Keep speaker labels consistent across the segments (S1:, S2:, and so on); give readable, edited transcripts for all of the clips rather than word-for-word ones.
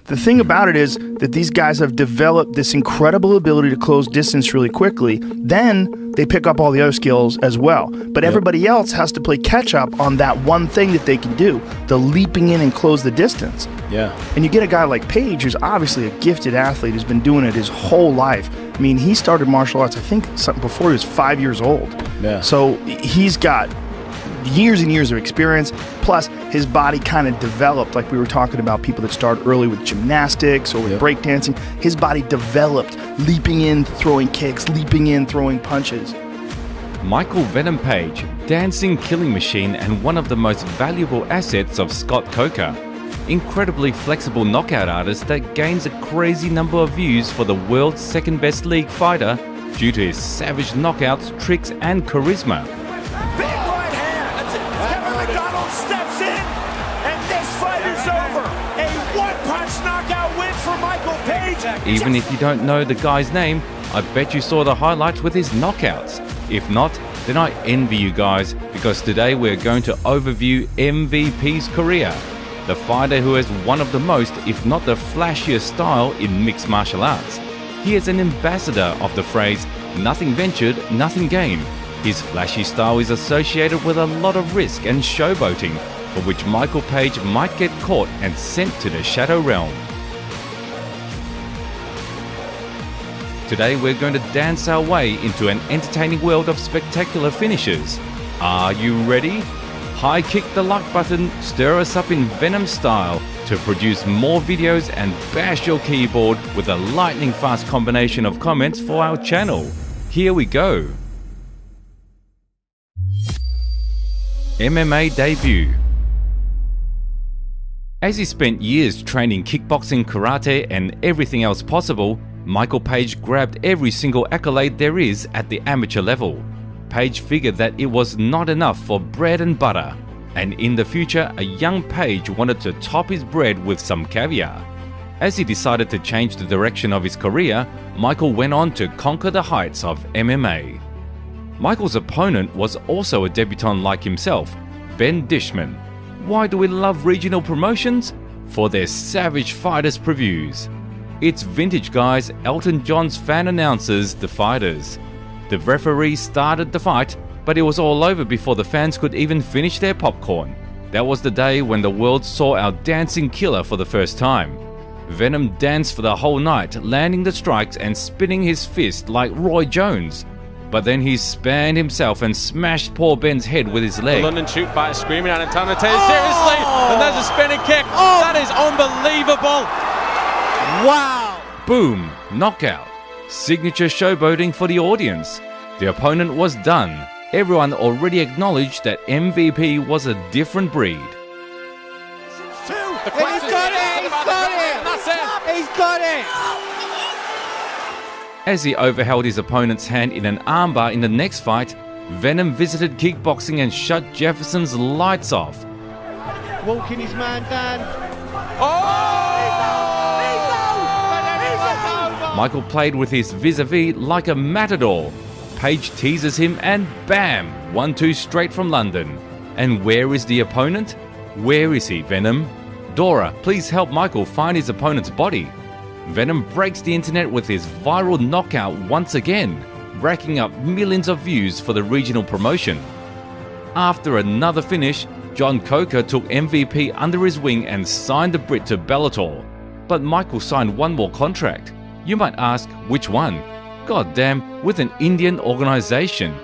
S1: The thing about it is that these guys have developed this incredible ability to close distance really quickly. Then they pick up all the other skills as well. But everybody else has to play catch up on that one thing that they can do, the leaping in and close the distance.
S2: Yeah.
S1: And you get a guy like Page, who's obviously a gifted athlete, who's been doing it his whole life. I mean, he started martial arts, I think, something before he was 5 years old.
S2: Yeah.
S1: So he's got years and years of experience, plus his body kind of developed, like we were talking about people that start early with gymnastics or with breakdancing. His body developed leaping in, throwing kicks, leaping in, throwing punches.
S3: Michael Venom Page, dancing killing machine and one of the most valuable assets of Scott Coker. Incredibly flexible knockout artist that gains a crazy number of views for the world's second best league fighter due to his savage knockouts, tricks and charisma.
S4: Steps in, and this fight is over. A one-punch knockout win for Michael Page.
S3: Even if you don't know the guy's name, I bet you saw the highlights with his knockouts. If not, then I envy you guys, because today we're going to overview MVP's career. The fighter who has one of the most, if not the flashiest style in mixed martial arts. He is an ambassador of the phrase, nothing ventured, nothing gained. His flashy style is associated with a lot of risk and showboating, for which Michael Page might get caught and sent to the Shadow Realm. Today we're going to dance our way into an entertaining world of spectacular finishes. Are you ready? High kick the like button, stir us up in Venom style to produce more videos and bash your keyboard with a lightning fast combination of comments for our channel. Here we go. MMA debut. As he spent years training kickboxing, karate and everything else possible, Michael Page grabbed every single accolade there is at the amateur level. Page figured that it was not enough for bread and butter, and in the future a young Page wanted to top his bread with some caviar. As he decided to change the direction of his career, Michael went on to conquer the heights of MMA. Michael's opponent was also a debutant like himself, Ben Dishman. Why do we love regional promotions? For their savage fighters previews. It's vintage guys, Elton John's fan announces the fighters. The referee started the fight, but it was all over before the fans could even finish their popcorn. That was the day when the world saw our dancing killer for the first time. Venom danced for the whole night, landing the strikes and spinning his fist like Roy Jones. But then he spanned himself and smashed poor Ben's head with his leg.
S5: The London shoot fighter screaming out and telling him to take it seriously. And there's a spinning kick. That is unbelievable. Wow.
S3: Boom. Knockout. Signature showboating for the audience. The opponent was done. Everyone already acknowledged that MVP was a different breed.
S4: He's got it! He's got it!
S5: That's it!
S4: He's got it!
S3: As he overheld his opponent's hand in an armbar in the next fight, Venom visited kickboxing and shut Jefferson's lights off.
S4: Walking his man down.
S3: Michael played with his vis-a-vis like a matador. Page teases him and bam! 1-2 straight from London. And where is the opponent? Where is he, Venom? Dora, please help Michael find his opponent's body. Venom breaks the internet with his viral knockout once again, racking up millions of views for the regional promotion. After another finish, John Coker took MVP under his wing and signed the Brit to Bellator. But Michael signed one more contract. You might ask, which one? Goddamn, with an Indian organization.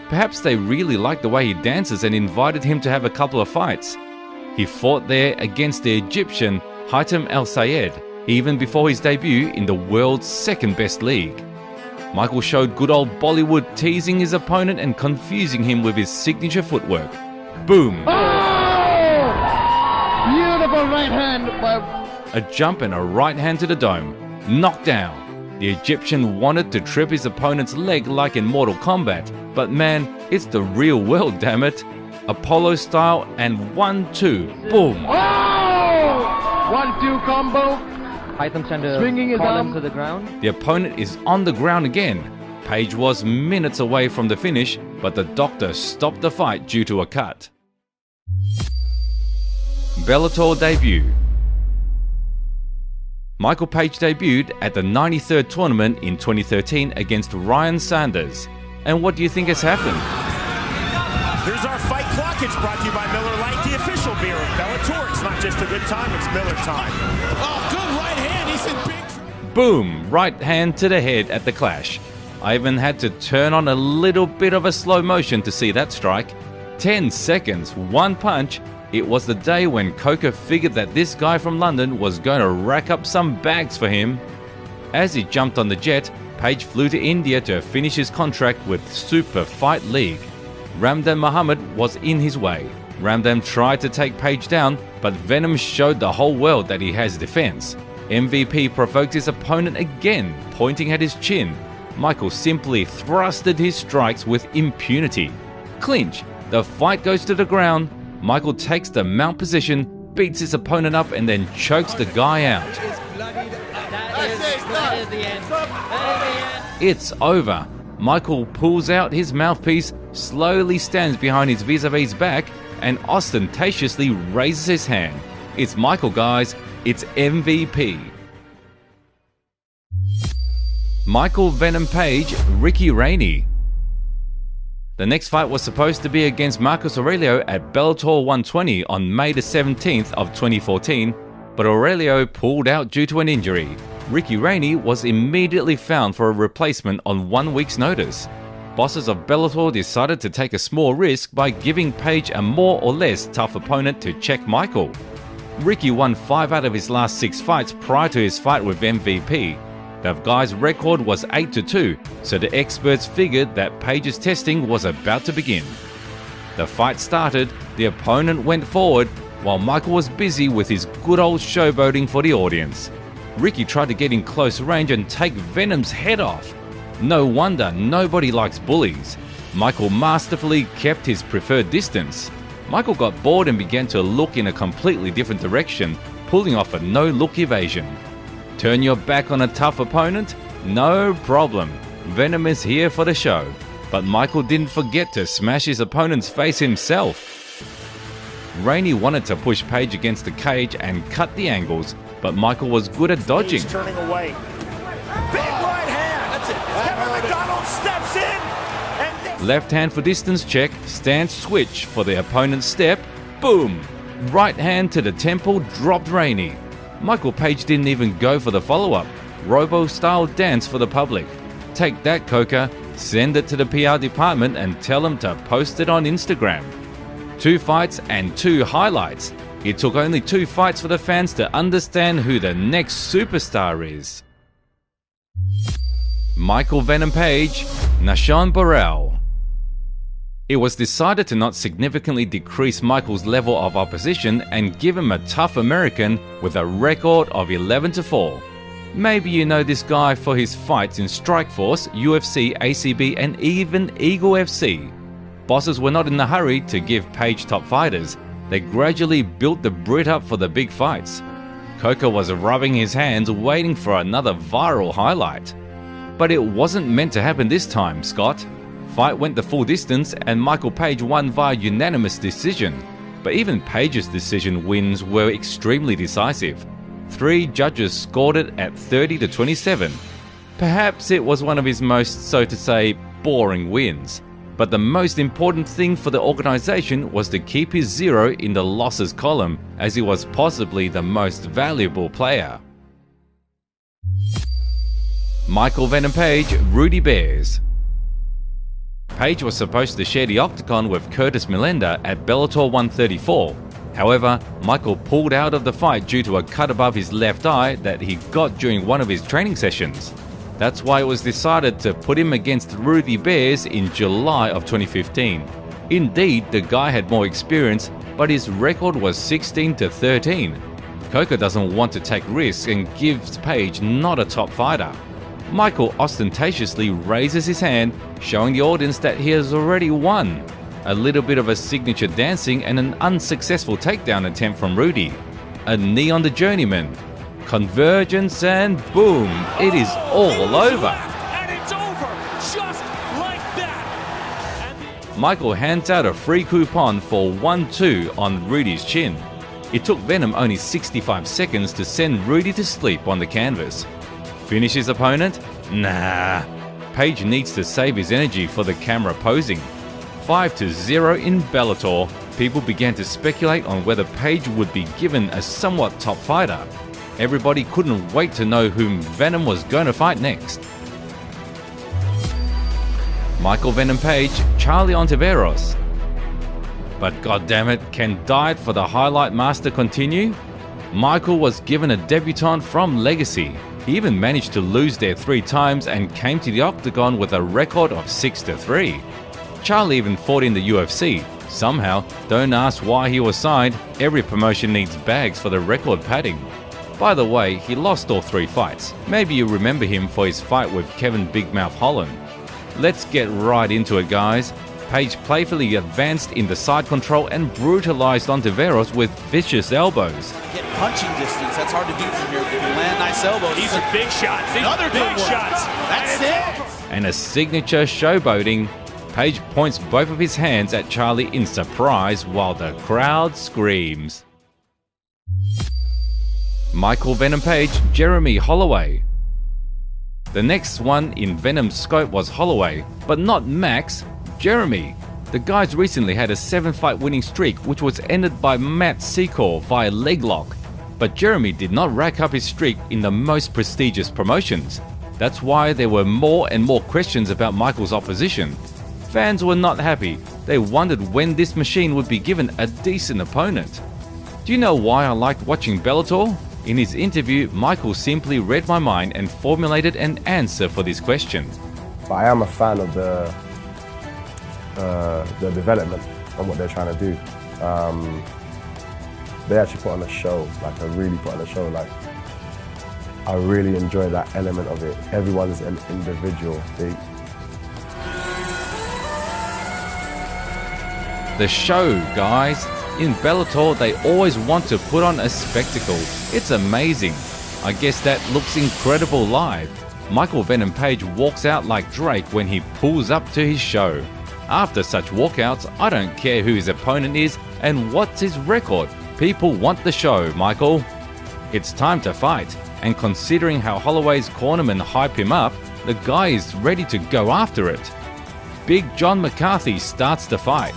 S3: Perhaps they really liked the way he dances and invited him to have a couple of fights. He fought there against the Egyptian Haitham El Sayed, even before his debut in the world's second best league. Michael showed good old Bollywood, teasing his opponent and confusing him with his signature footwork. Boom!
S4: Oh! Beautiful right hand.
S3: A jump and a right hand to the dome. Knockdown. The Egyptian wanted to trip his opponent's leg like in Mortal Kombat, but man, it's the real world, damn it. Apollo style and 1-2. Boom!
S4: Oh! 1-2 combo.
S6: Haitham trying to
S4: Swinging his
S6: fall
S4: arm.
S6: into the ground.
S3: The opponent is on the ground again. Page was minutes away from the finish, but the doctor stopped the fight due to a cut. Bellator debut. Michael Page debuted at the 93rd tournament in 2013 against Ryan Sanders. And what do you think has happened?
S4: Here's our fight clock. It's brought to you by Miller Lite, the official beer of Bellator. It's not just a good time, it's Miller time. Oh, good right hand. He's in big...
S3: Boom! Right hand to the head at the clash. I even had to turn on a little bit of a slow motion to see that strike. 10 seconds, one punch. It was the day when Coker figured that this guy from London was going to rack up some bags for him. As he jumped on the jet, Page flew to India to finish his contract with Super Fight League. Ramdan Muhammad was in his way. Ramdan tried to take Page down, but Venom showed the whole world that he has defense. MVP provoked his opponent again, pointing at his chin. Michael simply thrusted his strikes with impunity. Clinch. The fight goes to the ground. Michael takes the mount position, beats his opponent up, and then chokes the guy out. It's over. Michael pulls out his mouthpiece, slowly stands behind his vis-a-vis back, and ostentatiously raises his hand. It's Michael, guys. It's MVP. Michael Venom Page, Ricky Rainey. The next fight was supposed to be against Marcus Aurelio at Bellator 120 on May the 17th of 2014, but Aurelio pulled out due to an injury. Ricky Rainey was immediately found for a replacement on 1 week's notice. Bosses of Bellator decided to take a small risk by giving Page a more or less tough opponent to check Michael. Ricky won 5 out of his last 6 fights prior to his fight with MVP. The guy's record was 8-2, so the experts figured that Page's testing was about to begin. The fight started, the opponent went forward, while Michael was busy with his good old showboating for the audience. Ricky tried to get in close range and take Venom's head off. No wonder nobody likes bullies. Michael masterfully kept his preferred distance. Michael got bored and began to look in a completely different direction, pulling off a no-look evasion. Turn your back on a tough opponent? No problem. Venom is here for the show. But Michael didn't forget to smash his opponent's face himself. Rainey wanted to push Page against the cage and cut the angles, but Michael was good at dodging.
S4: He's turning away. Big right hand. That's it. Kevin McDonald steps in. And
S3: Left hand for distance check, stance switch for the opponent's step. Boom! Right hand to the temple dropped Rainey. Michael Page didn't even go for the follow-up. Robo-style dance for the public. Take that, Coker. Send it to the PR department and tell them to post it on Instagram. 2 fights and 2 highlights. It took only 2 fights for the fans to understand who the next superstar is. Michael Venom Page, Nashawn Burrell. It was decided to not significantly decrease Michael's level of opposition and give him a tough American with a record of 11-4. Maybe you know this guy for his fights in Strikeforce, UFC, ACB, and even Eagle FC. Bosses were not in a hurry to give Page top fighters. They gradually built the Brit up for the big fights. Coker was rubbing his hands waiting for another viral highlight. But it wasn't meant to happen this time, Scott. Fight went the full distance and Michael Page won via unanimous decision. But even Page's decision wins were extremely decisive. 3 judges scored it at 30-27. Perhaps it was one of his most, so to say, boring wins. But the most important thing for the organization was to keep his 0 in the losses column, as he was possibly the most valuable player. Michael Venom Page, Rudy Bears. Page was supposed to share the octagon with Curtis Millender at Bellator 134. However, Michael pulled out of the fight due to a cut above his left eye that he got during one of his training sessions. That's why it was decided to put him against Rudy Bears in July of 2015. Indeed, the guy had more experience, but his record was 16-13. Coker doesn't want to take risks and gives Page not a top fighter. Michael ostentatiously raises his hand, showing the audience that he has already won. A little bit of a signature dancing and an unsuccessful takedown attempt from Rudy. A knee on the journeyman. Convergence and boom, it is all over.
S4: And it's over, just like that.
S3: Michael hands out a free coupon for 1-2 on Rudy's chin. It took Venom only 65 seconds to send Rudy to sleep on the canvas. Finish his opponent? Nah. Page needs to save his energy for the camera posing. 5-0 in Bellator. People began to speculate on whether Page would be given a somewhat top fighter. Everybody couldn't wait to know whom Venom was going to fight next. Michael Venom Page, Charlie Ontiveros. But goddammit, can Diet for the Highlight Master continue? Michael was given a debutant from Legacy. He even managed to lose there 3 times and came to the octagon with a record of 6-3. Charlie even fought in the UFC. Somehow, don't ask why he was signed, every promotion needs bags for the record padding. By the way, he lost all 3 fights. Maybe you remember him for his fight with Kevin Big Mouth Holland. Let's get right into it, guys. Page playfully advanced in the side control and brutalized Ontiveros with vicious elbows.
S2: Get punching distance, that's hard to do from here. If you land nice elbows.
S4: These are big shots. Another big shots.
S2: That's it.
S3: And a signature showboating. Page points both of his hands at Charlie in surprise while the crowd screams. Michael Venom Page, Jeremy Holloway. The next one in Venom's scope was Holloway, but not Max, Jeremy. The guy's recently had a 7-fight winning streak which was ended by Matt Secor via leg lock. But Jeremy did not rack up his streak in the most prestigious promotions. That's why there were more and more questions about Michael's opposition. Fans were not happy. They wondered when this machine would be given a decent opponent. Do you know why I liked watching Bellator? In his interview, Michael simply read my mind and formulated an answer for this question.
S6: But I am a fan of the development and what they're trying to do. They actually put on a show, like they really put on a show. Like I really enjoy that element of it. Everyone's an individual.
S3: The show, guys. In Bellator, they always want to put on a spectacle. It's amazing. I guess that looks incredible live. Michael Venom Page walks out like Drake when he pulls up to his show. After such walkouts, I don't care who his opponent is and what's his record. People want the show, Michael. It's time to fight, and considering how Holloway's cornermen hype him up, the guy is ready to go after it. Big John McCarthy starts the fight.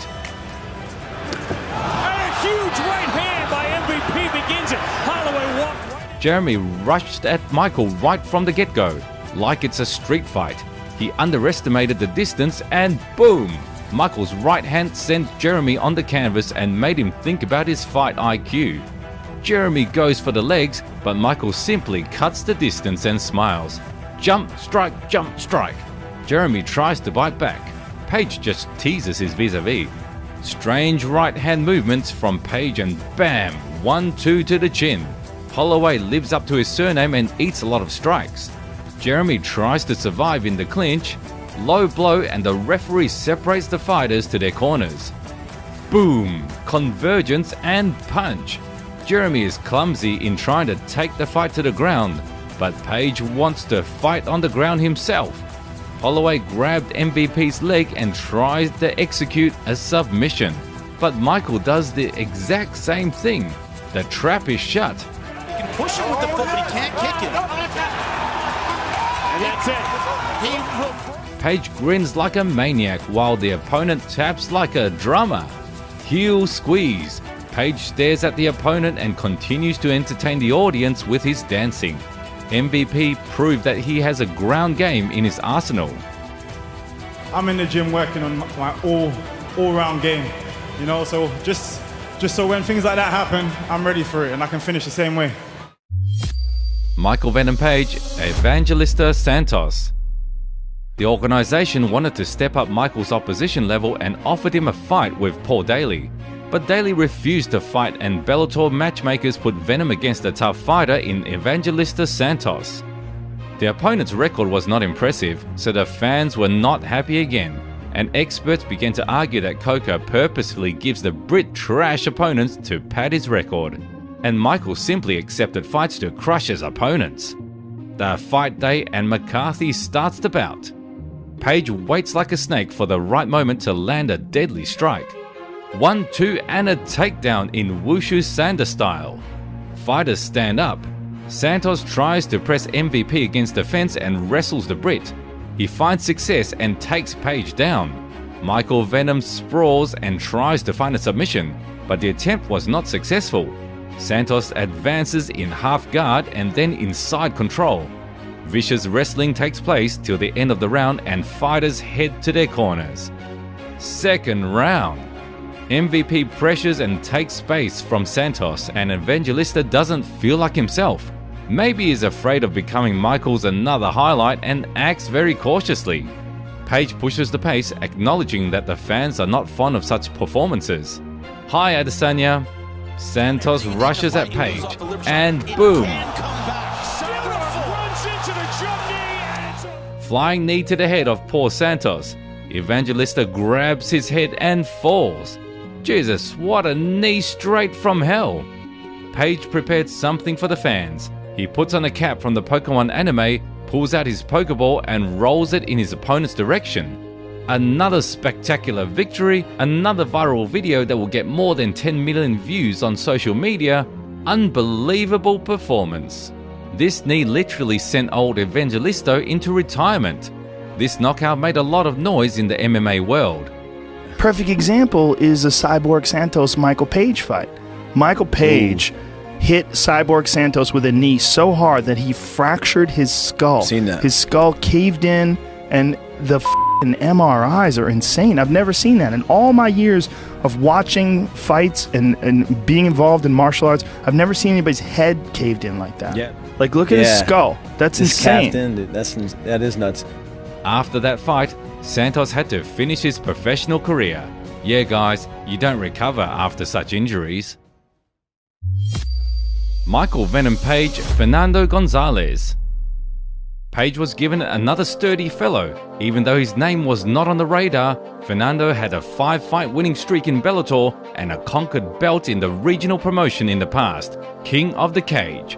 S4: Huge right hand by MVP begins it. Holloway walked right.
S3: Jeremy rushed at Michael right from the get-go, like it's a street fight. He underestimated the distance and boom! Michael's right hand sent Jeremy on the canvas and made him think about his fight IQ. Jeremy goes for the legs, but Michael simply cuts the distance and smiles. Jump, strike, jump, strike. Jeremy tries to bite back. Page just teases his vis-a-vis. Strange right hand movements from Page and bam, 1-2 to the chin. Holloway lives up to his surname and eats a lot of strikes. Jeremy tries to survive in the clinch. Low blow and the referee separates the fighters to their corners. Boom! Convergence and punch. Jeremy is clumsy in trying to take the fight to the ground, but Page wants to fight on the ground himself. Holloway grabbed MVP's leg and tries to execute a submission, but Michael does the exact same thing. The trap is shut.
S2: You can push him with the foot, but he can't kick it.
S4: And that's it.
S3: Page grins like a maniac while the opponent taps like a drummer. Heel squeeze. Page stares at the opponent and continues to entertain the audience with his dancing. MVP proved that he has a ground game in his arsenal.
S7: I'm in the gym working on my all-round game, you know, so just so when things like that happen, I'm ready for it and I can finish the same way.
S3: Michael Venom Page, Evangelista Santos. The organization wanted to step up Michael's opposition level and offered him a fight with Paul Daly. But Daly refused to fight and Bellator matchmakers put Venom against a tough fighter in Evangelista Santos. The opponent's record was not impressive, so the fans were not happy again, and experts began to argue that Coker purposefully gives the Brit trash opponents to pad his record, and Michael simply accepted fights to crush his opponents. The fight day and McCarthy starts the bout. Page waits like a snake for the right moment to land a deadly strike. 1-2 and a takedown in Wushu Sanda style. Fighters stand up. Santos tries to press MVP against the fence and wrestles the Brit. He finds success and takes Page down. Michael Venom sprawls and tries to find a submission, but the attempt was not successful. Santos advances in half guard and then inside control. Vicious wrestling takes place till the end of the round and fighters head to their corners. Second round. MVP pressures and takes space from Santos, and Evangelista doesn't feel like himself. Maybe he's afraid of becoming Michael's another highlight and acts very cautiously. Page pushes the pace, acknowledging that the fans are not fond of such performances. Hi Adesanya. Santos rushes at Page, and boom! Flying knee to the head of poor Santos. Evangelista grabs his head and falls. Jesus, what a knee straight from hell! Page prepared something for the fans. He puts on a cap from the Pokemon anime, pulls out his Pokeball and rolls it in his opponent's direction. Another spectacular victory, another viral video that will get more than 10 million views on social media. Unbelievable performance. This knee literally sent old Evangelisto into retirement. This knockout made a lot of noise in the MMA world.
S1: Perfect example is the Cyborg Santos Michael Page fight. Michael Page hit Cyborg Santos with a knee so hard that he fractured his skull.
S8: Seen that.
S1: His skull caved in, and the MRIs are insane. I've never seen that. In all my years of watching fights and being involved in martial arts, I've never seen anybody's head caved in like that.
S8: Yeah.
S1: Like, look at his skull. That's insane.
S8: That is nuts.
S3: After that fight, Santos had to finish his professional career. Yeah guys, you don't recover after such injuries. Michael Venom Page, Fernando Gonzalez. Page was given another sturdy fellow. Even though his name was not on the radar, Fernando had a 5-fight winning streak in Bellator and a conquered belt in the regional promotion in the past, King of the Cage.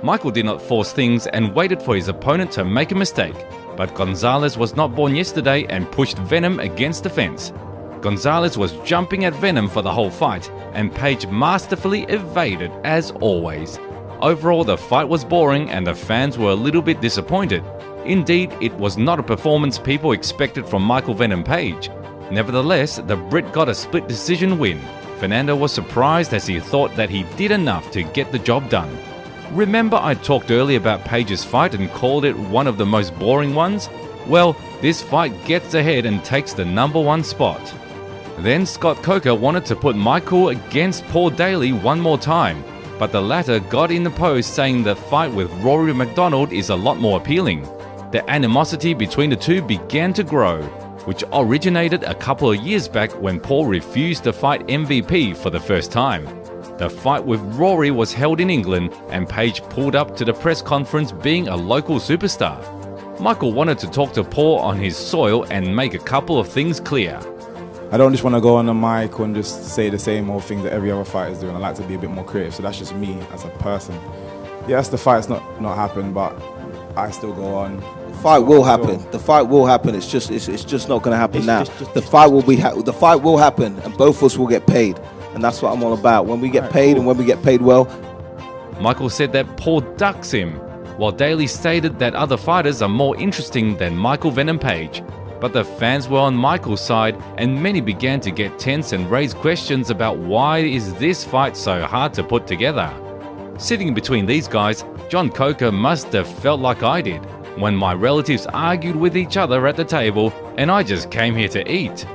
S3: Michael did not force things and waited for his opponent to make a mistake, but Gonzalez was not born yesterday and pushed Venom against the fence. Gonzalez was jumping at Venom for the whole fight, and Page masterfully evaded as always. Overall, the fight was boring and the fans were a little bit disappointed. Indeed, it was not a performance people expected from Michael Venom Page. Nevertheless, the Brit got a split decision win. Fernando was surprised as he thought that he did enough to get the job done. Remember I talked earlier about Page's fight and called it one of the most boring ones? Well, this fight gets ahead and takes the #1 spot. Then Scott Coker wanted to put Michael against Paul Daley one more time, but the latter got in the post saying the fight with Rory McDonald is a lot more appealing. The animosity between the two began to grow, which originated a couple of years back when Paul refused to fight MVP for the first time. The fight with Rory was held in England and Page pulled up to the press conference being a local superstar. Michael wanted to talk to Paul on his soil and make a couple of things clear.
S9: I don't just want to go on the mic and just say the same old thing that every other fighter is doing. I like to be a bit more creative, so that's just me as a person. Yes, the fight's not happened, but I still go on.
S8: The fight will happen. The fight will happen. It's just not going to happen now. The fight will happen, and both of us will get paid, and that's what I'm all about. When we get paid and when we get paid well.
S3: Michael said that Paul ducks him, while Daley stated that other fighters are more interesting than Michael Venom Page. But the fans were on Michael's side and many began to get tense and raise questions about why is this fight so hard to put together. Sitting between these guys, John Coker must have felt like I did when my relatives argued with each other at the table and I just came here to eat.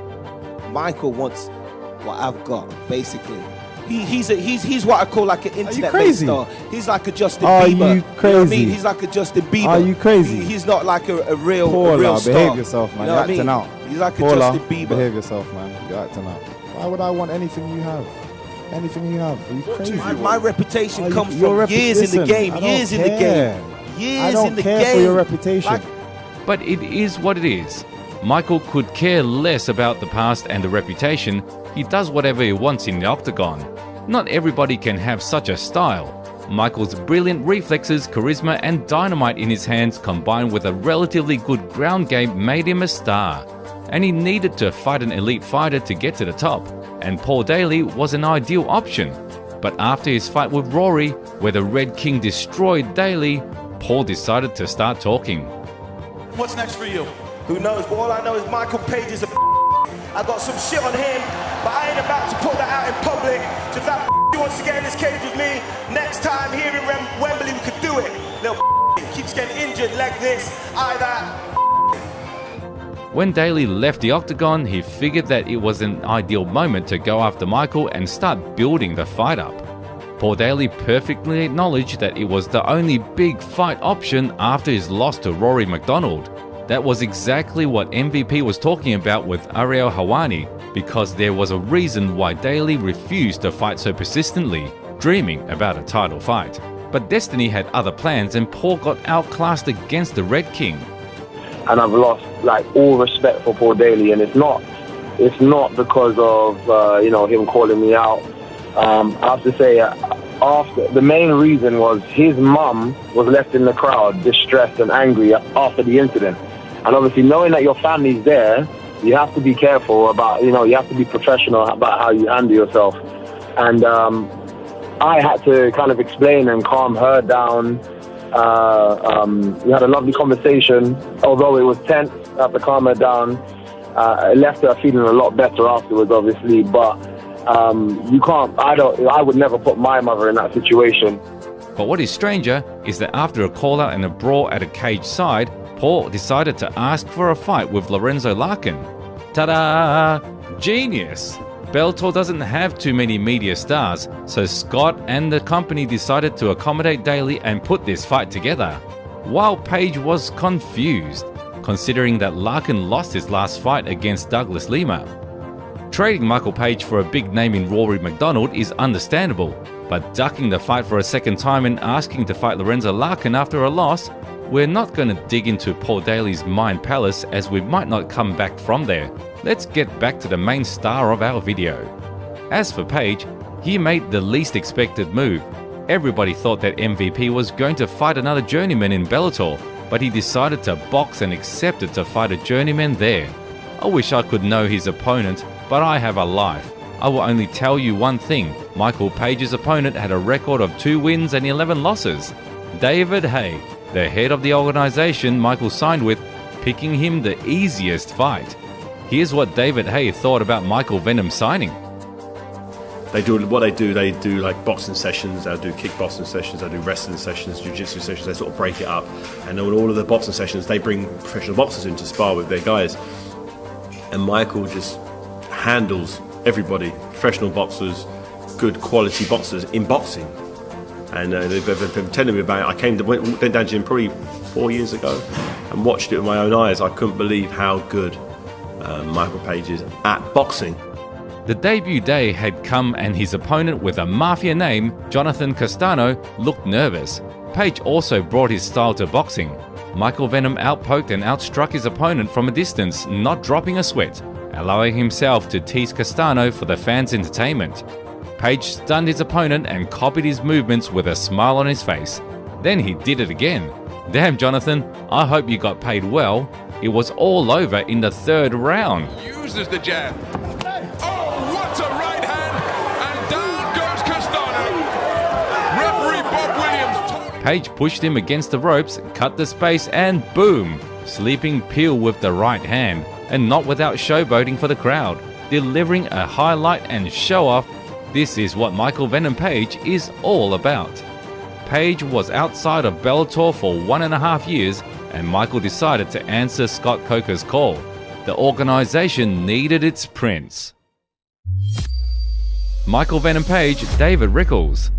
S8: Michael wants what I've got, basically. He's what I call like an internet-based star. He's like a Justin Bieber.
S9: Are you crazy?
S8: You know what I mean? He's like a Justin Bieber.
S9: Are you crazy?
S8: He's not like a real star.
S9: Behave yourself, man.
S8: You know
S9: You're acting out.
S8: He's like a
S9: Paula,
S8: Justin Bieber.
S9: Behave yourself, man. You're acting out. Why would I want anything you have? Anything you have? Are you crazy?
S8: My reputation comes from years in the game. Years in the game.
S9: I don't care for your reputation.
S3: But it is what it is. Michael could care less about the past and the reputation. He does whatever he wants in the octagon. Not everybody can have such a style. Michael's brilliant reflexes, charisma and dynamite in his hands combined with a relatively good ground game made him a star. And he needed to fight an elite fighter to get to the top. and Paul Daley was an ideal option. But after his fight with Rory, where the Red King destroyed Daley, Paul decided to start talking.
S2: What's next for you?
S4: Who knows? But all I know is Michael Page is a I got some shit on him, but I ain't about to put that out in public. So if that wants to get in this cage with me, next time here in Wembley we could do it. Little keeps getting injured like this,
S3: When Daley left the octagon, he figured that it was an ideal moment to go after Michael and start building the fight up. Paul Daley perfectly acknowledged that it was the only big fight option after his loss to Rory McDonald. That was exactly what MVP was talking about with Ariel Helwani, because there was a reason why Daley refused to fight so persistently, dreaming about a title fight. But Destiny had other plans and Paul got outclassed against the Red King.
S10: And I've lost all respect for Paul Daley, and it's not because of him calling me out. I have to say, the main reason was his mum was left in the crowd, distressed and angry after the incident. And obviously, knowing that your family's there, you have to be careful about, you have to be professional about how you handle yourself. And I had to kind of explain and calm her down. We had a lovely conversation, although it was tense. I had to calm her down. It left her feeling a lot better afterwards, obviously, but I would never put my mother in that situation.
S3: But what is stranger is that after a call-out and a brawl at a cage side, Paul decided to ask for a fight with Lorenzo Larkin. Ta-da! Genius! Bellator doesn't have too many media stars, so Scott and the company decided to accommodate Daley and put this fight together. While Page was confused, considering that Larkin lost his last fight against Douglas Lima. Trading Michael Page for a big name in Rory McDonald is understandable, but ducking the fight for a second time and asking to fight Lorenzo Larkin after a loss, we're not going to dig into Paul Daley's mind palace as we might not come back from there. Let's get back to the main star of our video. As for Page, he made the least expected move. Everybody thought that MVP was going to fight another journeyman in Bellator, but he decided to box and accepted to fight a journeyman there. I wish I could know his opponent, but I have a life. I will only tell you one thing: Michael Page's opponent had a record of 2 wins and 11 losses. David Haye, the head of the organization Michael signed with, picking him the easiest fight. Here's what David Haye thought about Michael Venom signing.
S11: They do like boxing sessions, they'll do kickboxing sessions, they'll do wrestling sessions, jiu-jitsu sessions, they sort of break it up. And on all of the boxing sessions, they bring professional boxers in to spar with their guys. And Michael just handles everybody, professional boxers, good quality boxers in boxing. And they've been telling me about it. I went down to him probably 4 years ago and watched it with my own eyes. I couldn't believe how good Michael Page is at boxing.
S3: The debut day had come and his opponent with a mafia name, Jonathan Castano, looked nervous. Page also brought his style to boxing. Michael Venom outpoked and outstruck his opponent from a distance, not dropping a sweat, allowing himself to tease Castano for the fans' entertainment. Page stunned his opponent and copied his movements with a smile on his face. Then he did it again. Damn, Jonathan, I hope you got paid well. It was all over in the 3rd round.
S12: Uses the jab. Oh, what a right hand! And down goes Castano. Referee Bob Williams.
S3: Page pushed him against the ropes, cut the space, and boom! Sleeping Peel with the right hand, and not without showboating for the crowd, delivering a highlight and show-off. This is what Michael Venom Page is all about. Page was outside of Bellator for 1.5 years, and Michael decided to answer Scott Coker's call. The organization needed its prince. Michael Venom Page, David Rickles.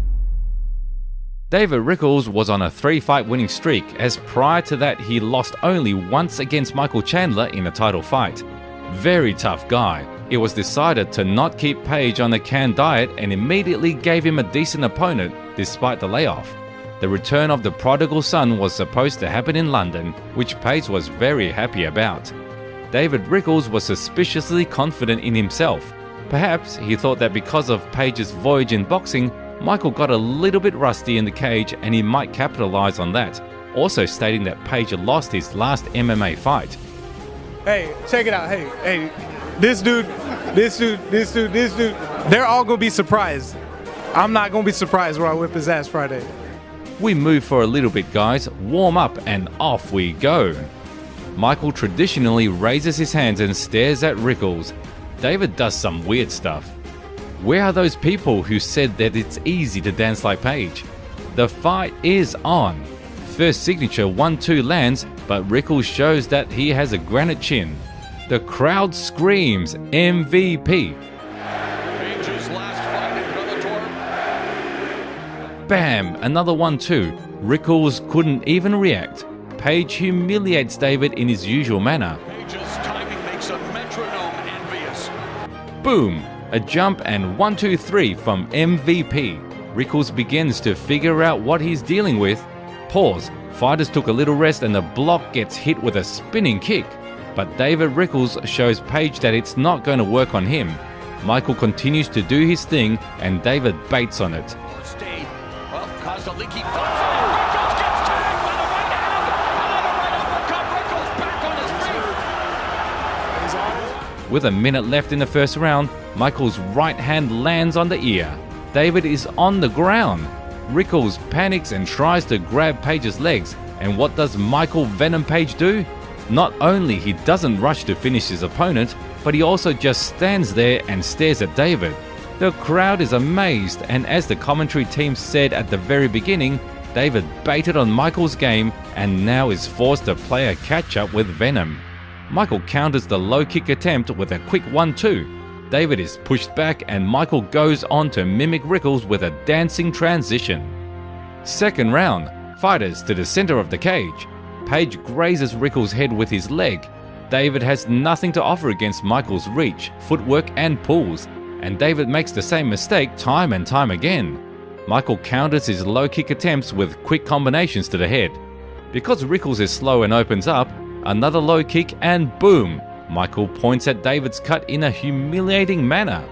S3: David Rickles was on a 3-fight winning streak, as prior to that he lost only once against Michael Chandler in a title fight. Very tough guy. It was decided to not keep Page on the canned diet and immediately gave him a decent opponent despite the layoff. The return of the prodigal son was supposed to happen in London, which Page was very happy about. David Rickles was suspiciously confident in himself. Perhaps he thought that because of Page's voyage in boxing, Michael got a little bit rusty in the cage and he might capitalize on that, also stating that Page lost his last MMA fight.
S13: Hey, check it out. Hey,
S7: this dude, they're all gonna be surprised. I'm not gonna be surprised when I whip his ass Friday.
S3: We move for a little bit, guys, warm up, and off we go. Michael traditionally raises his hands and stares at Rickles. David does some weird stuff. Where are those people who said that it's easy to dance like Paige? The fight is on. First signature 1-2 lands, but Rickles shows that he has a granite chin. The crowd screams MVP.
S12: Paige's last fight in Bellator.
S3: Bam! Another 1-2. Rickles couldn't even react. Paige humiliates David in his usual manner.
S12: Paige's timing makes a metronome envious.
S3: Boom! A jump and 1-2-3 from MVP. Rickles begins to figure out what he's dealing with. Pause. Fighters took a little rest and the block gets hit with a spinning kick. But David Rickles shows Paige that it's not going to work on him. Michael continues to do his thing and David baits on it.
S12: Stayed. Well, caused a leaky foot. Rickles gets tagged by the right hand. Another right uppercut. Rickles back on his feet.
S3: With a minute left in the first round, Michael's right hand lands on the ear. David is on the ground. Rickles panics and tries to grab Paige's legs, and what does Michael Venom Page do? Not only he doesn't rush to finish his opponent, but he also just stands there and stares at David. The crowd is amazed, and as the commentary team said at the very beginning, David baited on Michael's game and now is forced to play a catch-up with Venom. Michael counters the low kick attempt with a quick 1-2. David is pushed back and Michael goes on to mimic Rickles with a dancing transition. Second round, fighters to the center of the cage. Page grazes Rickles' head with his leg. David has nothing to offer against Michael's reach, footwork and pulls, and David makes the same mistake time and time again. Michael counters his low kick attempts with quick combinations to the head. Because Rickles is slow and opens up, another low kick and boom! Michael points at David's cut in a humiliating manner.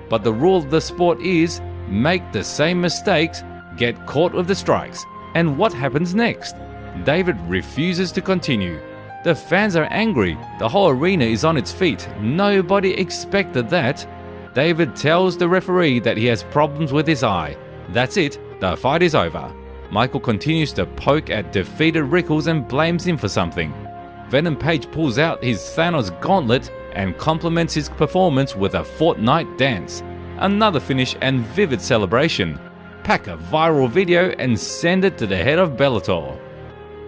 S3: But the rule of the sport is, make the same mistakes, get caught with the strikes. And what happens next? David refuses to continue. The fans are angry, the whole arena is on its feet, nobody expected that. David tells the referee that he has problems with his eye. That's it, the fight is over. Michael continues to poke at defeated Rickles and blames him for something. Venom Page pulls out his Thanos gauntlet and compliments his performance with a Fortnite dance. Another finish and vivid celebration. Pack a viral video and send it to the head of Bellator.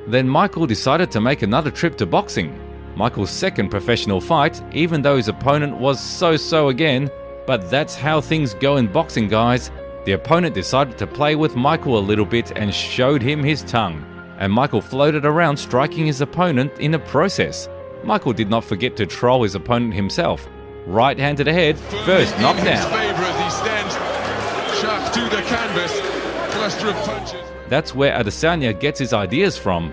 S3: Then Michael decided to make another trip to boxing. Michael's second professional fight, even though his opponent was so-so again, but that's how things go in boxing, guys. The opponent decided to play with Michael a little bit and showed him his tongue. And Michael floated around striking his opponent in the process. Michael did not forget to troll his opponent himself. Right hand to the head, first knockdown. That's where Adesanya gets his ideas from.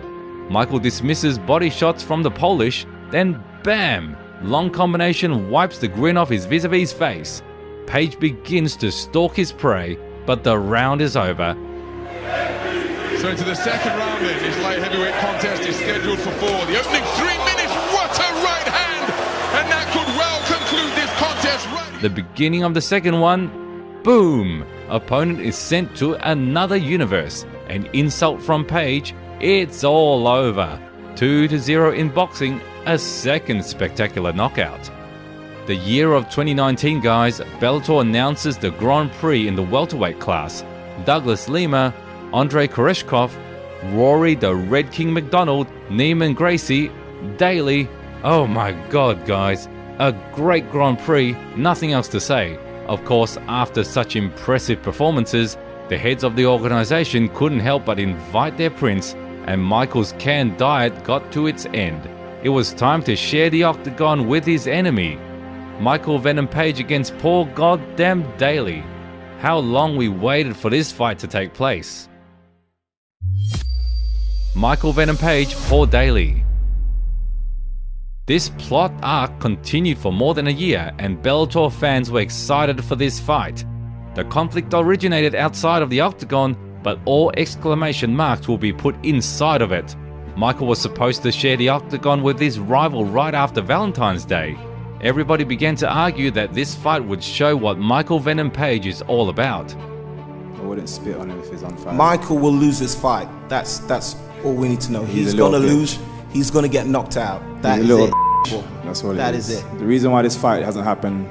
S3: Michael dismisses body shots from the Polish, then bam! Long combination wipes the grin off his vis-a-vis face. Page begins to stalk his prey, but the round is over.
S12: So into the second round then, this light heavyweight contest is scheduled for 4. The opening 3 minutes, what a right hand! And that could well conclude this contest right.
S3: The beginning of the second one, boom! Opponent is sent to another universe. An insult from Page, it's all over. 2-0 in boxing, a second spectacular knockout. The year of 2019, guys, Bellator announces the Grand Prix in the welterweight class. Douglas Lima, Andrei Koreshkov, Rory the Red King McDonald, Neiman Gracie, Daly. Oh my god, guys. A great Grand Prix, nothing else to say. Of course, after such impressive performances, the heads of the organization couldn't help but invite their prince, and Michael's canned diet got to its end. It was time to share the octagon with his enemy. Michael Venom Page against poor goddamn Daly. How long we waited for this fight to take place. Michael Venom Page, Paul Daly. This plot arc continued for more than a year, and Bellator fans were excited for this fight. The conflict originated outside of the octagon, but all exclamation marks will be put inside of it. Michael was supposed to share the octagon with his rival right after Valentine's Day. Everybody began to argue that this fight would show what Michael Venom Page is all about.
S9: I wouldn't spit on him if he's on fire.
S13: Michael will lose this fight. That's all we need to know. He's gonna lose. He's gonna get knocked out. That is it.
S9: That's what
S13: that
S9: it is.
S13: That is it.
S9: The reason why this fight hasn't happened,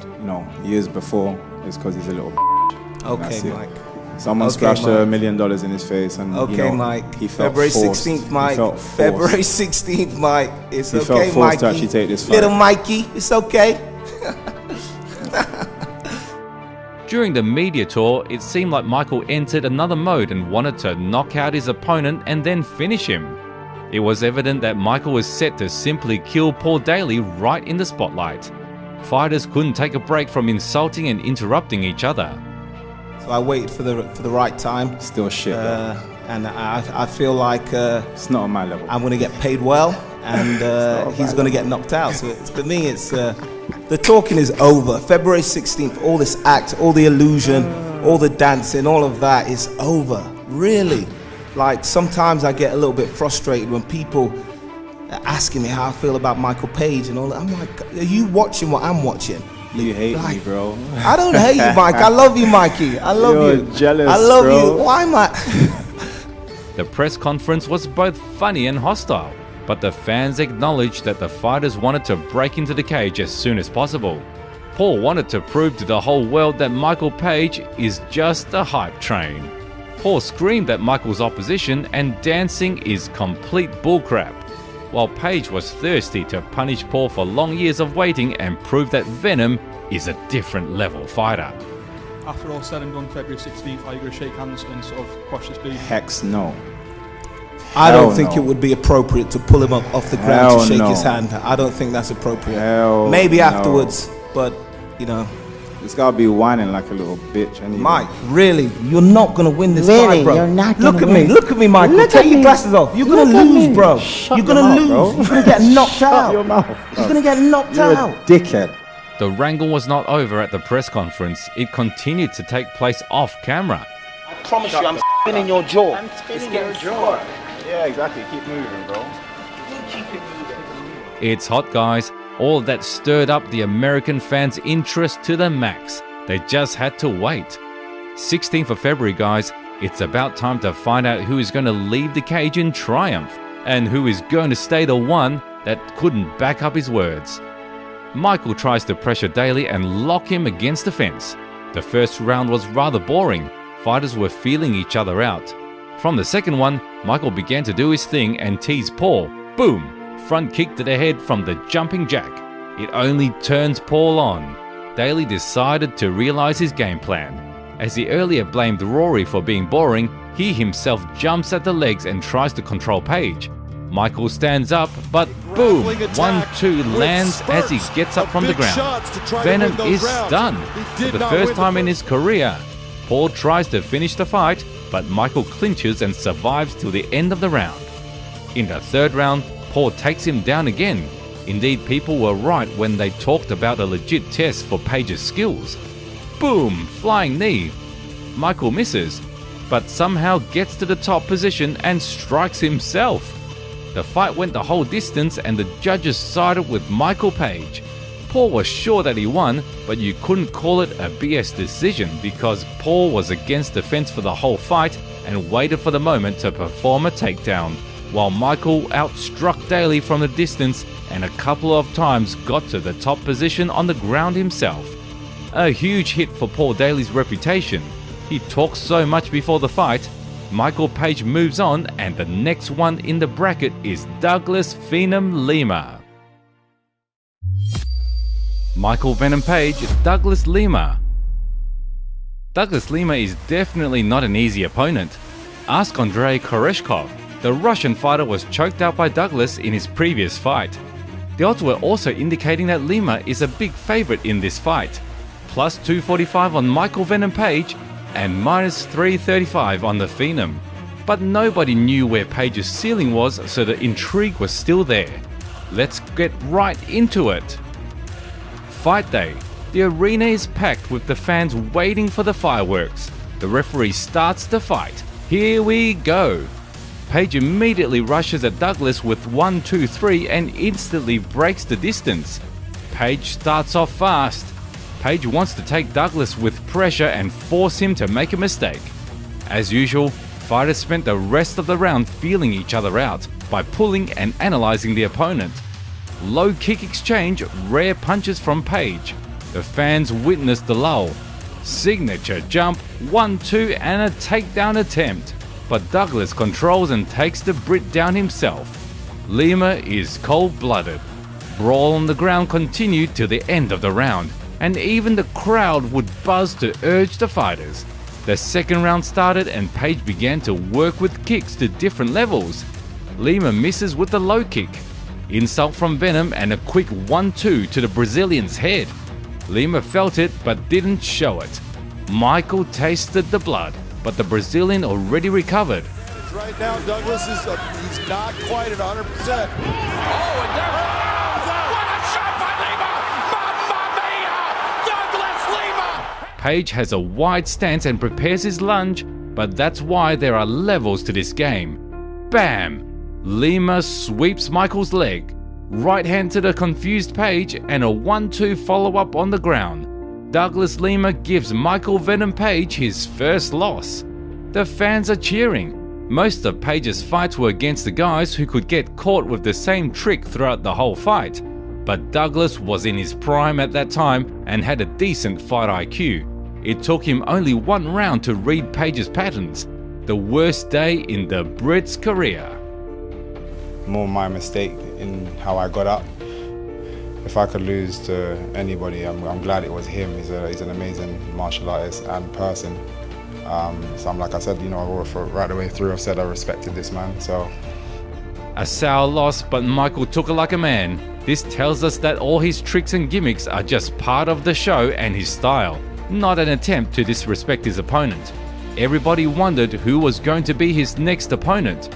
S9: years before, is because he's a little.
S13: Okay, Mike.
S9: Someone splashed $1 million in his face, and
S13: Mike.
S9: He felt
S13: February
S9: forced.
S13: 16th, Mike.
S9: February
S13: 16th, Mike. It's
S9: he
S13: okay,
S9: felt forced
S13: Mikey.
S9: to actually take this fight.
S13: Little Mikey, it's okay.
S3: During the media tour, it seemed like Michael entered another mode and wanted to knock out his opponent and then finish him. It was evident that Michael was set to simply kill Paul Daley right in the spotlight. Fighters couldn't take a break from insulting and interrupting each other.
S13: So I waited for the right time.
S9: Still shit,
S13: and I feel like
S9: it's not on my level.
S13: I'm gonna get paid well, and he's gonna get knocked out. So for me, it's the talking is over. February 16th, all this act, all the illusion, all the dancing, all of that is over. Really, like sometimes I get a little bit frustrated when people are asking me how I feel about Michael Page and all that. I'm like, are you watching what I'm watching?
S9: You hate me, bro.
S13: I don't hate you, Mike. I love you, Mikey. I love you.
S9: You're jealous,
S13: I love
S9: bro.
S13: you. Why am I?
S3: The press conference was both funny and hostile, but the fans acknowledged that the fighters wanted to break into the cage as soon as possible. Paul wanted to prove to the whole world that Michael Page is just a hype train. Paul screamed at Michael's opposition and dancing is complete bullcrap, while Page was thirsty to punish Paul for long years of waiting and prove that Venom is a different level fighter.
S14: After all said and done, February 16th, are you going to shake hands and sort of quash this beef?
S9: Hex no.
S13: I don't think it would be appropriate to pull him up off the ground to shake his hand. I don't think that's appropriate. Maybe afterwards, but
S9: This gotta be whining like a little bitch. Anyway.
S13: Mike, really, you're not gonna win this
S15: Really?
S13: fight, bro.
S15: You're not
S13: Look
S15: gonna
S13: at me,
S15: win.
S13: look at me, Michael.
S15: Look
S13: Take
S15: at
S13: your
S15: me.
S13: glasses off. You're gonna
S15: Look at
S13: lose,
S15: me.
S13: bro.
S15: Shut
S13: You're gonna
S15: your mouth,
S13: lose.
S15: bro.
S13: You're gonna get knocked
S15: Shut
S13: out.
S15: your mouth.
S13: You're gonna get knocked
S15: You're
S13: out.
S15: a dickhead.
S3: The wrangle was not over at the press conference. It continued to take place off camera.
S4: I promise you, I'm spinning your jaw.
S15: I'm spinning your jaw.
S9: Yeah, exactly. Keep moving, bro.
S3: It's hot, guys. All that stirred up the American fans' interest to the max. They just had to wait. 16th of February, guys. It's about time to find out who is going to leave the cage in triumph and who is going to stay the one that couldn't back up his words. Michael tries to pressure Daley and lock him against the fence. The first round was rather boring. Fighters were feeling each other out. From the second one, Michael began to do his thing and tease Paul. Boom! Front kick to the head from the jumping jack. It only turns Paul on. Daley decided to realize his game plan. As he earlier blamed Rory for being boring, he himself jumps at the legs and tries to control Page. Michael stands up, but boom! 1-2 lands as he gets up from the ground. Venom is stunned. For the first time in his career, Paul tries to finish the fight, but Michael clinches and survives till the end of the round. In the third round, Paul takes him down again. Indeed, people were right when they talked about a legit test for Page's skills. Boom! Flying knee. Michael misses, but somehow gets to the top position and strikes himself. The fight went the whole distance and the judges sided with Michael Page. Paul was sure that he won, but you couldn't call it a BS decision because Paul was against the fence for the whole fight and waited for the moment to perform a takedown, while Michael outstruck Daley from the distance and a couple of times got to the top position on the ground himself. A huge hit for Paul Daley's reputation. He talks so much before the fight. Michael Page moves on, and the next one in the bracket is Douglas Phenom Lima. Michael Venom Page, Douglas Lima. Douglas Lima is definitely not an easy opponent. Ask Andrei Koreshkov. The Russian fighter was choked out by Douglas in his previous fight. The odds were also indicating that Lima is a big favourite in this fight. Plus 245 on Michael Venom Page and minus 335 on the Phenom. But nobody knew where Page's ceiling was, so the intrigue was still there. Let's get right into it. Fight day. The arena is packed with the fans waiting for the fireworks. The referee starts the fight. Here we go. Page immediately rushes at Douglas with 1-2-3 and instantly breaks the distance. Page starts off fast. Page wants to take Douglas with pressure and force him to make a mistake. As usual, fighters spent the rest of the round feeling each other out by pulling and analysing the opponent. Low kick exchange, rare punches from Page. The fans witnessed the lull. Signature jump, 1-2 and a takedown attempt. But Douglas controls and takes the Brit down himself. Lima is cold-blooded. Brawl on the ground continued till the end of the round, and even the crowd would buzz to urge the fighters. The second round started and Page began to work with kicks to different levels. Lima misses with the low kick. Insult from Venom and a quick 1-2 to the Brazilian's head. Lima felt it but didn't show it. Michael tasted the blood, but the Brazilian already recovered.
S15: Right now, Douglas is he's not quite at 100%. Oh, and there what a shot by Lima! Mamma mia! Douglas Lima!
S3: Page has a wide stance and prepares his lunge, but that's why there are levels to this game. Bam! Lima sweeps Michael's leg. Right hand to the confused Page and a 1-2 follow-up on the ground. Douglas Lima gives Michael Venom Page his first loss. The fans are cheering. Most of Page's fights were against the guys who could get caught with the same trick throughout the whole fight. But Douglas was in his prime at that time and had a decent fight IQ. It took him only one round to read Page's patterns. The worst day in the Brit's career.
S9: More my mistake in how I got up. If I could lose to anybody, I'm glad it was him. He's an amazing martial artist and person. So I'm, like I said, you know, right the way through, I've said I respected this man. So
S3: a sour loss, but Michael took it like a man. This tells us that all his tricks and gimmicks are just part of the show and his style, not an attempt to disrespect his opponent. Everybody wondered who was going to be his next opponent.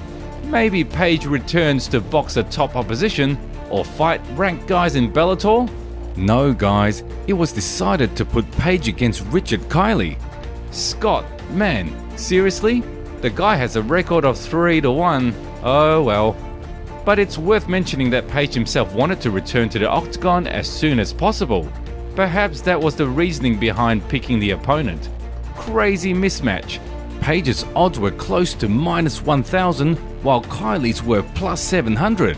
S3: Maybe Page returns to box a top opposition or fight ranked guys in Bellator? No guys, it was decided to put Page against Richard Kiley. Scott, man, seriously? The guy has a record of 3-1, oh well. But it's worth mentioning that Page himself wanted to return to the octagon as soon as possible. Perhaps that was the reasoning behind picking the opponent. Crazy mismatch. Page's odds were close to -1000 while Kiley's were +700.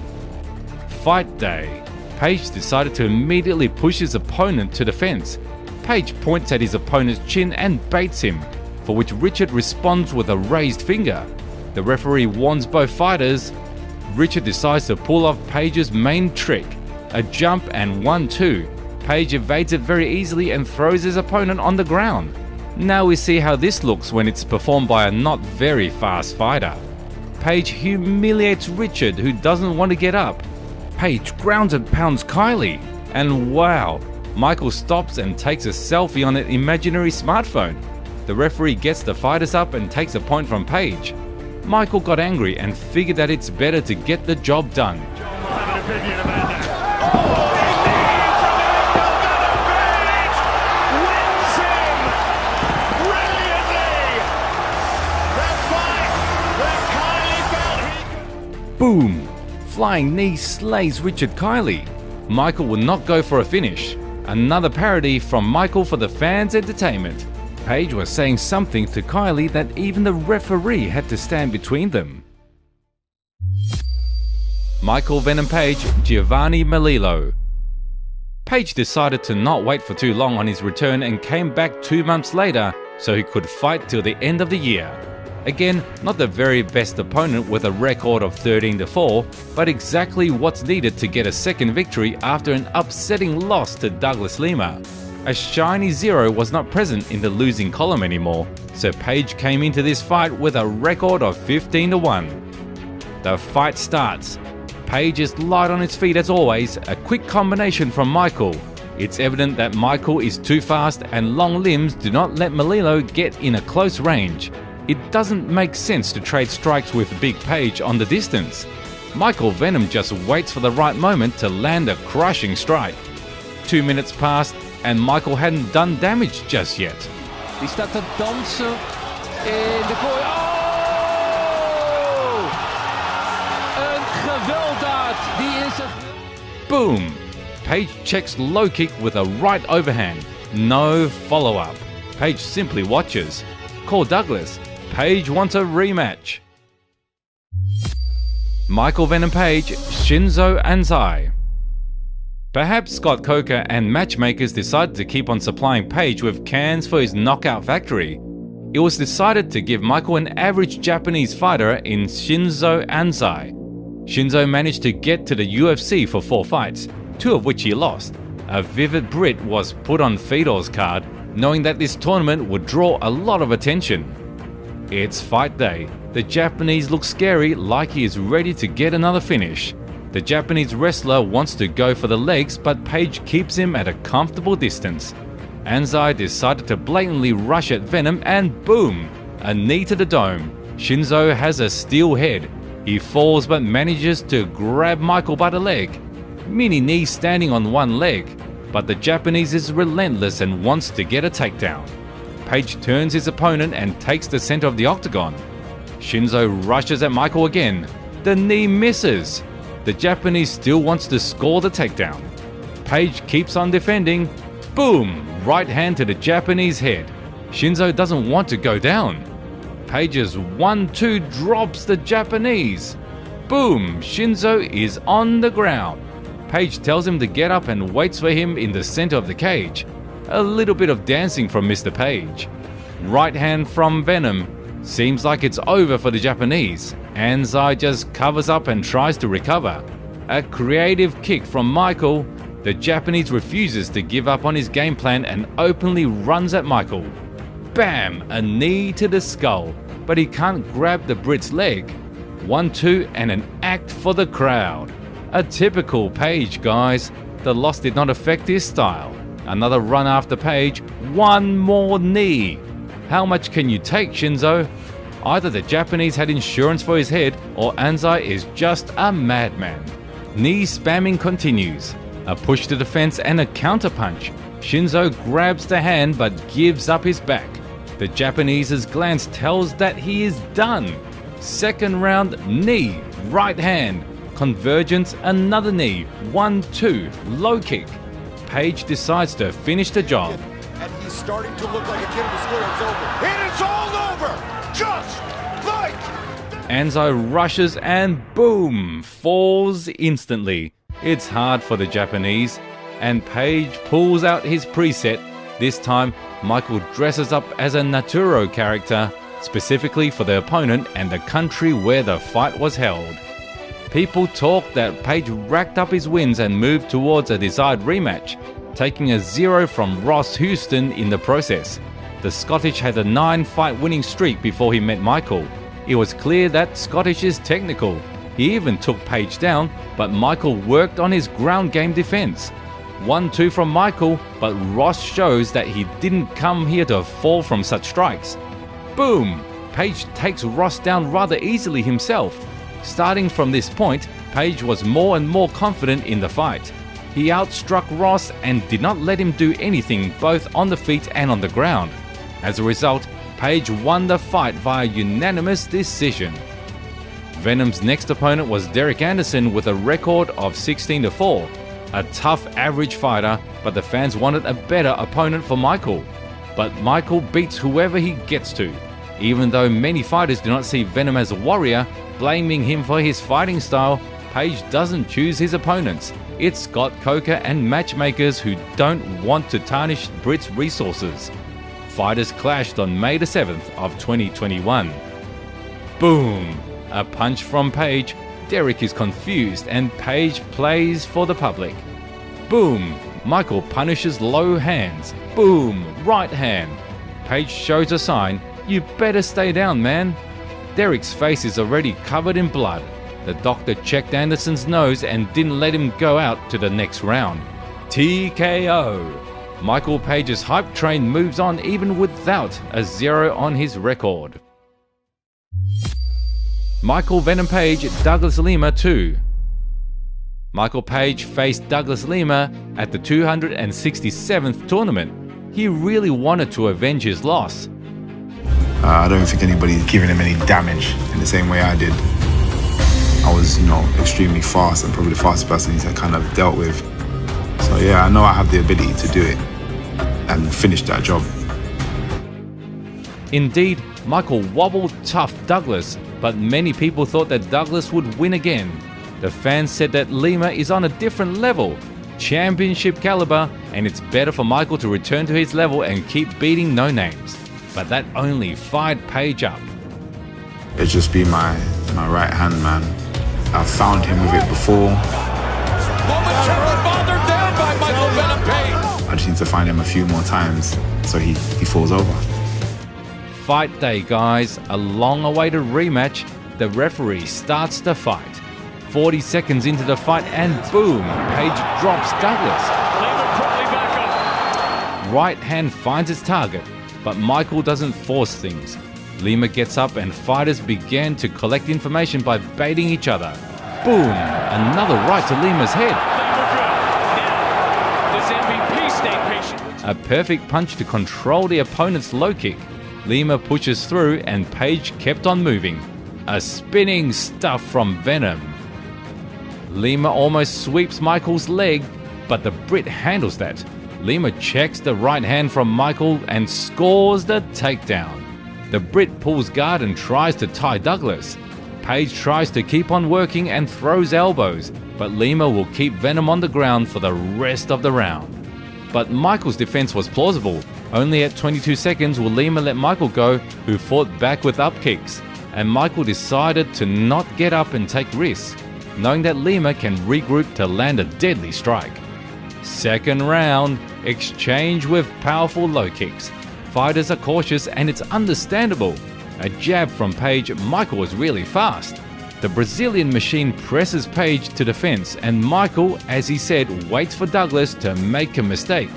S3: Fight day. Page decided to immediately push his opponent to the fence. Page points at his opponent's chin and baits him, for which Richard responds with a raised finger. The referee warns both fighters. Richard decides to pull off Page's main trick, a jump and 1-2. Page evades it very easily and throws his opponent on the ground. Now we see how this looks when it's performed by a not very fast fighter. Page humiliates Richard, who doesn't want to get up. Page grounds and pounds Kiley, and wow, Michael stops and takes a selfie on an imaginary smartphone. The referee gets the fighters up and takes a point from Page. Michael got angry and figured that it's better to get the job done. Boom! Flying knee slays Richard Kiley. Michael will not go for a finish. Another parody from Michael for the fans' entertainment. Page was saying something to Kiley that even the referee had to stand between them. Michael Venom Page, Giovanni Melillo. Page decided to not wait for too long on his return and came back 2 months later so he could fight till the end of the year. Again, not the very best opponent with a record of 13-4, but exactly what's needed to get a second victory after an upsetting loss to Douglas Lima. A shiny 0 was not present in the losing column anymore, so Page came into this fight with a record of 15-1. The fight starts. Page is light on his feet as always, a quick combination from Michael. It's evident that Michael is too fast and long limbs do not let Melillo get in a close range. It doesn't make sense to trade strikes with Big Page on the distance. Michael Venom just waits for the right moment to land a crushing strike. 2 minutes passed and Michael hadn't done damage just yet.
S16: Die staat te dansen in de kooi. Oh! Een gewelddaad. Die is het.
S3: Boom! Page checks low kick with a right overhand. No follow-up. Page simply watches. Call Douglas. Page wants a rematch. Michael Venom Page, Shinzo Anzai. Perhaps Scott Coker and matchmakers decided to keep on supplying Page with cans for his knockout factory. It was decided to give Michael an average Japanese fighter in Shinzo Anzai. Shinzo managed to get to the UFC for 4 fights, 2 of which he lost. A vivid Brit was put on Fedor's card, knowing that this tournament would draw a lot of attention. It's fight day. The Japanese looks scary, like he is ready to get another finish. The Japanese wrestler wants to go for the legs, but Page keeps him at a comfortable distance. Anzai decided to blatantly rush at Venom and boom! A knee to the dome. Shinzo has a steel head. He falls but manages to grab Michael by the leg. Mini knee standing on one leg, but the Japanese is relentless and wants to get a takedown. Page turns his opponent and takes the center of the octagon. Shinzo rushes at Michael again. The knee misses. The Japanese still wants to score the takedown. Page keeps on defending. Boom! Right hand to the Japanese head. Shinzo doesn't want to go down. Page's 1-2 drops the Japanese. Boom! Shinzo is on the ground. Page tells him to get up and waits for him in the center of the cage. A little bit of dancing from Mr. Page. Right hand from Venom. Seems like it's over for the Japanese. Anzai just covers up and tries to recover. A creative kick from Michael. The Japanese refuses to give up on his game plan and openly runs at Michael. Bam! A knee to the skull, but he can't grab the Brit's leg. 1-2 and an act for the crowd. A typical Page, guys. The loss did not affect his style. Another run after Page. One more knee. How much can you take, Shinzo? Either the Japanese had insurance for his head or Anzai is just a madman. Knee spamming continues. A push to the fence and a counterpunch. Shinzo grabs the hand but gives up his back. The Japanese's glance tells that he is done. Second round, knee, right hand. Convergence, another knee. 1-2, low kick. Page decides to finish the job.
S15: And he's starting to look like a kid in the school. It's over. It is all over! Just like...
S3: Anzai rushes and boom! Falls instantly. It's hard for the Japanese. And Page pulls out his preset. This time, Michael dresses up as a Naturo character, specifically for the opponent and the country where the fight was held. People talk that Page racked up his wins and moved towards a desired rematch, taking a 0 from Ross Houston in the process. The Scottish had a 9-fight winning streak before he met Michael. It was clear that Scottish is technical. He even took Page down, but Michael worked on his ground game defense. 1-2 from Michael, but Ross shows that he didn't come here to fall from such strikes. Boom! Page takes Ross down rather easily himself. Starting from this point, Page was more and more confident in the fight. He outstruck Ross and did not let him do anything both on the feet and on the ground. As a result, Page won the fight via unanimous decision. Venom's next opponent was Derek Anderson with a record of 16-4. A tough average fighter, but the fans wanted a better opponent for Michael. But Michael beats whoever he gets to. Even though many fighters do not see Venom as a warrior, blaming him for his fighting style, Page doesn't choose his opponents. It's Scott Coker and matchmakers who don't want to tarnish Brit's resources. Fighters clashed on May the 7th of 2021. Boom! A punch from Page. Derek is confused and Page plays for the public. Boom! Michael punishes low hands. Boom! Right hand. Page shows a sign. You better stay down, man. Derek's face is already covered in blood. The doctor checked Anderson's nose and didn't let him go out to the next round. TKO. Michael Page's hype train moves on even without a 0 on his record. Michael Venom Page, Douglas Lima 2. Michael Page faced Douglas Lima at the 267th tournament. He really wanted to avenge his loss.
S9: I don't think anybody's giving him any damage in the same way I did. I was, extremely fast and probably the fastest person he's kind of dealt with. But yeah, I know I have the ability to do it and finish that job.
S3: Indeed, Michael wobbled tough Douglas, but many people thought that Douglas would win again. The fans said that Lima is on a different level, championship caliber, and it's better for Michael to return to his level and keep beating no-names. But that only fired Page up.
S9: It's just been my right hand man. I've found him with it before.
S12: Down by Michael Venom Page.
S9: I just need to find him a few more times so he falls over.
S3: Fight day, guys. A long-awaited rematch. The referee starts the fight. 40 seconds into the fight and boom, Page drops Douglas. Right hand finds its target, but Michael doesn't force things. Lima gets up and fighters began to collect information by baiting each other. Boom! Another right to Lima's head. A perfect punch to control the opponent's low kick. Lima pushes through and Page kept on moving. A spinning stuff from Venom. Lima almost sweeps Michael's leg, but the Brit handles that. Lima checks the right hand from Michael and scores the takedown. The Brit pulls guard and tries to tie Douglas. Page tries to keep on working and throws elbows, but Lima will keep Venom on the ground for the rest of the round. But Michael's defense was plausible. Only at 22 seconds will Lima let Michael go, who fought back with up kicks, and Michael decided to not get up and take risks, knowing that Lima can regroup to land a deadly strike. Second round, exchange with powerful low kicks. Fighters are cautious and it's understandable. A jab from Page, Michael was really fast. The Brazilian machine presses Page to defense and Michael, as he said, waits for Douglas to make a mistake.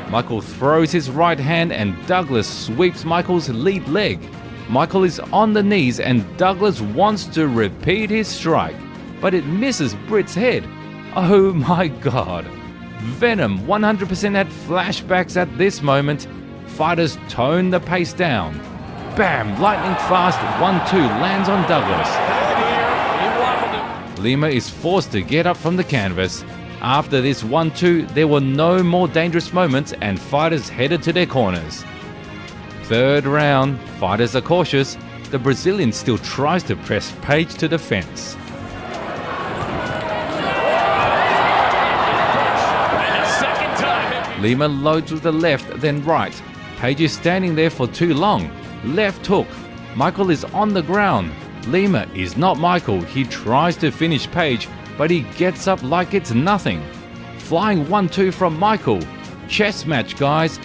S3: Michael throws his right hand and Douglas sweeps Michael's lead leg. Michael is on the knees and Douglas wants to repeat his strike, but it misses Brit's head. Oh my god. Venom 100% had flashbacks at this moment. Fighters tone the pace down. Bam! Lightning fast 1-2 lands on Douglas. Lima is forced to get up from the canvas. After this 1-2, there were no more dangerous moments and fighters headed to their corners. Third round, fighters are cautious. The Brazilian still tries to press Page to the fence. Lima loads with the left, then right. Page is standing there for too long. Left hook. Michael is on the ground. Lima is not Michael. He tries to finish Page, but he gets up like it's nothing. Flying 1-2 from Michael. Chess match, guys.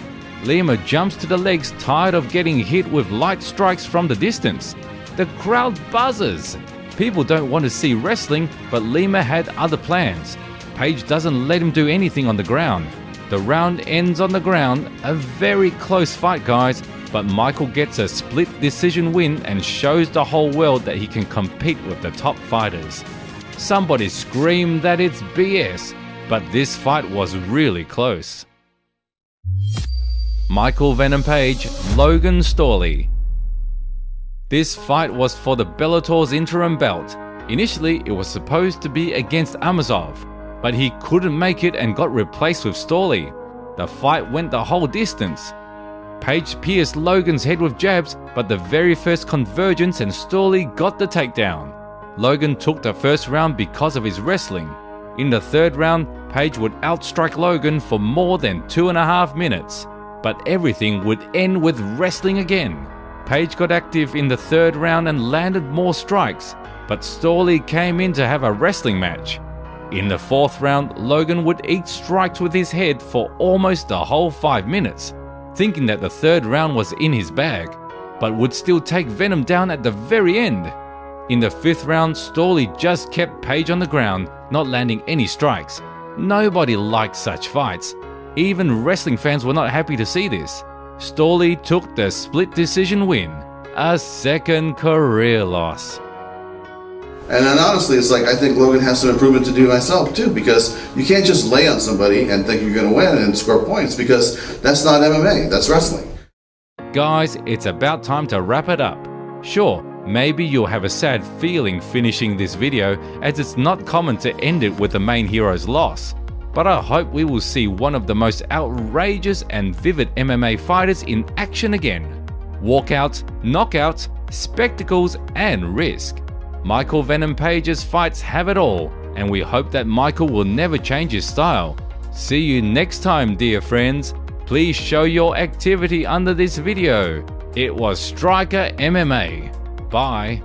S3: Lima jumps to the legs, tired of getting hit with light strikes from the distance. The crowd buzzes. People don't want to see wrestling, but Lima had other plans. Page doesn't let him do anything on the ground. The round ends on the ground. A very close fight, guys, but Michael gets a split decision win and shows the whole world that he can compete with the top fighters. Somebody screamed that it's BS, but this fight was really close. Michael Venom Page, Logan Storley. This fight was for the Bellator's interim belt. Initially, it was supposed to be against Amazov, but he couldn't make it and got replaced with Storley. The fight went the whole distance. Page pierced Logan's head with jabs, but the very first convergence and Storley got the takedown. Logan took the first round because of his wrestling. In the third round, Page would outstrike Logan for more than 2.5 minutes, but everything would end with wrestling again. Page got active in the third round and landed more strikes, but Storley came in to have a wrestling match. In the fourth round, Logan would eat strikes with his head for almost the whole 5 minutes, thinking that the third round was in his bag, but would still take Venom down at the very end. In the fifth round, Storley just kept Page on the ground, not landing any strikes. Nobody liked such fights. Even wrestling fans were not happy to see this. Storley took the split decision win, a second career loss.
S17: And then honestly, it's like I think Logan has some improvement to do myself too, because you can't just lay on somebody and think you're going to win and score points, because that's not MMA, that's wrestling.
S3: Guys, it's about time to wrap it up. Sure, Maybe you'll have a sad feeling finishing this video, as it's not common to end it with the main hero's loss. But I hope we will see one of the most outrageous and vivid MMA fighters in action again. Walkouts, knockouts, spectacles, and risk. Michael Venom Page's fights have it all, and we hope that Michael will never change his style. See you next time, dear friends. Please show your activity under this video. It was Striker MMA. Bye.